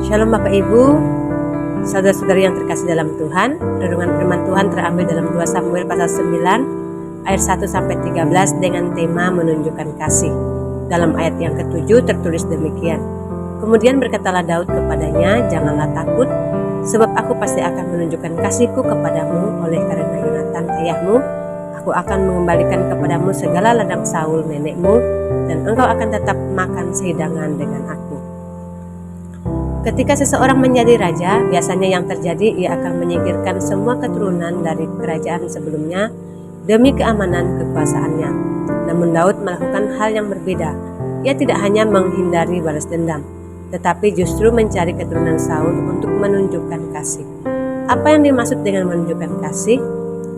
Shalom Bapak Ibu, saudara-saudari yang terkasih dalam Tuhan. Renungan firman Tuhan terambil dalam 2 Samuel pasal 9 ayat 1 sampai 13 dengan tema menunjukkan kasih. Dalam ayat yang ke-7 tertulis demikian. Kemudian berkatalah Daud kepadanya, janganlah takut, sebab aku pasti akan menunjukkan kasihku kepadamu oleh karena Yonatan ayahmu. Aku akan mengembalikan kepadamu segala ladang Saul nenekmu, dan engkau akan tetap makan sehidangan dengan aku. Ketika seseorang menjadi raja, biasanya yang terjadi ia akan menyingkirkan semua keturunan dari kerajaan sebelumnya demi keamanan kekuasaannya. Namun Daud melakukan hal yang berbeda. Ia tidak hanya menghindari balas dendam, tetapi justru mencari keturunan Saul untuk menunjukkan kasih. Apa yang dimaksud dengan menunjukkan kasih?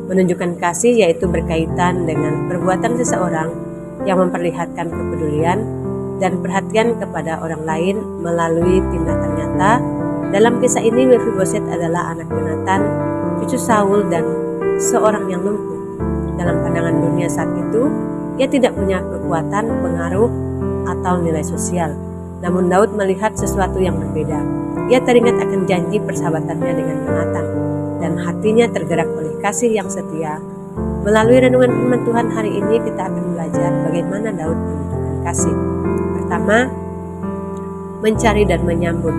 Menunjukkan kasih yaitu berkaitan dengan perbuatan seseorang yang memperlihatkan kepedulian dan perhatian kepada orang lain melalui tindakan nyata. Dalam kisah ini Mephiboset adalah anak Yonatan, cucu Saul dan seorang yang lumpuh. Dalam pandangan dunia saat itu, ia tidak punya kekuatan, pengaruh, atau nilai sosial. Namun Daud melihat sesuatu yang berbeda. Ia teringat akan janji persahabatannya dengan Yonatan, dan hatinya tergerak oleh kasih yang setia. Melalui renungan firman Tuhan hari ini kita akan belajar bagaimana Daud menunjukkan kasih. Pertama, mencari dan menyambut.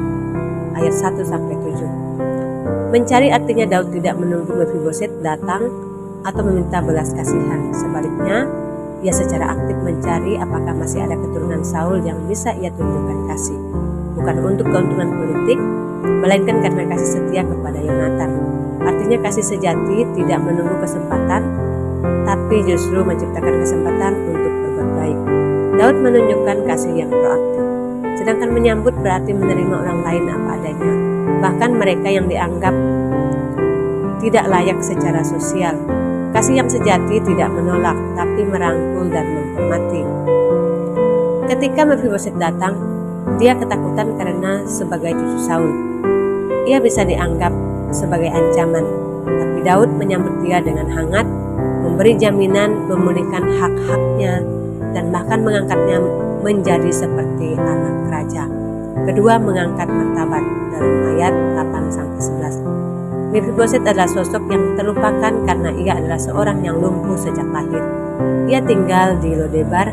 Ayat 1 sampai 7. Mencari artinya Daud tidak menunggu Mephiboset datang atau meminta belas kasihan. Sebaliknya, ia secara aktif mencari apakah masih ada keturunan Saul yang bisa ia tunjukkan kasih. Bukan untuk keuntungan politik, melainkan karena kasih setia kepada Yonatan. Artinya kasih sejati tidak menunggu kesempatan, tapi justru menciptakan kesempatan untuk berbuat baik. Daud menunjukkan kasih yang proaktif. Sedangkan menyambut berarti menerima orang lain apa adanya, bahkan mereka yang dianggap tidak layak secara sosial. Kasih yang sejati tidak menolak, tapi merangkul dan menghormati. Ketika Mephiboset datang, dia ketakutan karena sebagai cucu Saul, ia bisa dianggap sebagai ancaman. Tapi Daud menyambut dia dengan hangat, memberi jaminan, memulihkan hak-haknya, dan bahkan mengangkatnya menjadi seperti anak raja. Kedua, mengangkat martabat dalam ayat 8-11. Mephiboset adalah sosok yang terlupakan karena ia adalah seorang yang lumpuh sejak lahir. Ia tinggal di Lodebar,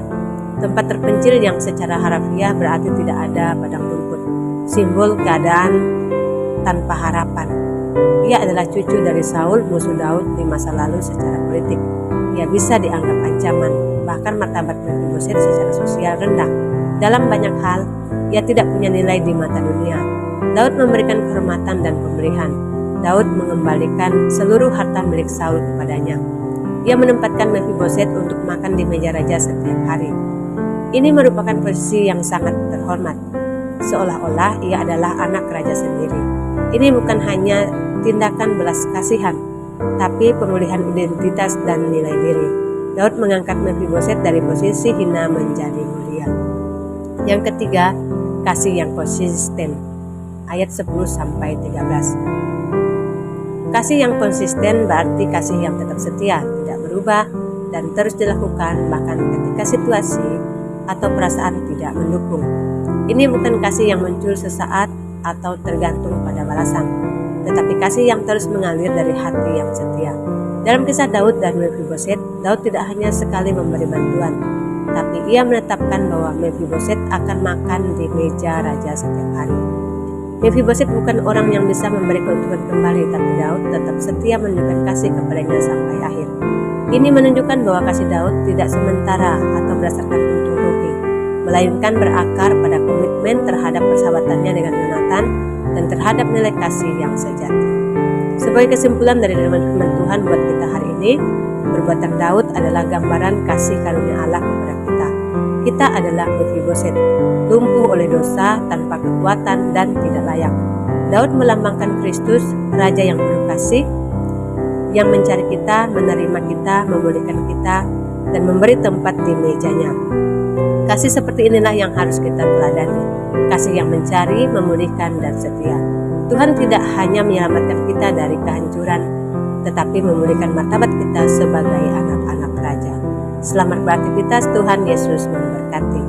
tempat terpencil yang secara harafiah berarti tidak ada padang rumput, simbol keadaan tanpa harapan. Ia adalah cucu dari Saul, musuh Daud di masa lalu secara politik. Ia bisa dianggap ancaman, bahkan martabat Mephiboset secara sosial rendah. Dalam banyak hal, ia tidak punya nilai di mata dunia. Daud memberikan kehormatan dan pemberian. Daud mengembalikan seluruh harta milik Saul kepadanya. Ia menempatkan Mephiboset untuk makan di meja raja setiap hari. Ini merupakan posisi yang sangat terhormat, seolah-olah ia adalah anak raja sendiri. Ini bukan hanya tindakan belas kasihan, tapi pemulihan identitas dan nilai diri. Daud mengangkat Mephiboset dari posisi hina menjadi mulia. Yang ketiga, kasih yang konsisten. Ayat 10-13. Kasih yang konsisten berarti kasih yang tetap setia, tidak berubah, dan terus dilakukan bahkan ketika situasi atau perasaan tidak mendukung. Ini bukan kasih yang muncul sesaat atau tergantung pada balasan, tetapi kasih yang terus mengalir dari hati yang setia. Dalam kisah Daud dan Mephiboset, Daud tidak hanya sekali memberi bantuan, tapi ia menetapkan bahwa Mephiboset akan makan di meja raja setiap hari. Mephiboset bukan orang yang bisa memberi keuntungan kembali, tapi Daud tetap setia menunjukkan kasih kepadanya sampai akhir. Ini menunjukkan bahwa kasih Daud tidak sementara atau berdasarkan untung rugi, melainkan berakar pada komitmen terhadap persahabatannya dengan Yonatan dan terhadap nilai kasih yang sejati. Sebagai kesimpulan dari renungan firman Tuhan buat kita hari ini, perbuatan Daud adalah gambaran kasih karunia Allah kepada kita. Kita adalah Mephiboset, lumpuh oleh dosa, tanpa kekuatan dan tidak layak. Daud melambangkan Kristus, Raja yang penuh kasih, yang mencari kita, menerima kita, memulihkan kita, dan memberi tempat di mejanya. Kasih seperti inilah yang harus kita teladani. Kasih yang mencari, memulihkan, dan setia. Tuhan tidak hanya menyelamatkan kita dari kehancuran, tetapi memulihkan martabat kita sebagai anak-anak raja. Selamat beraktivitas, Tuhan Yesus memberkati.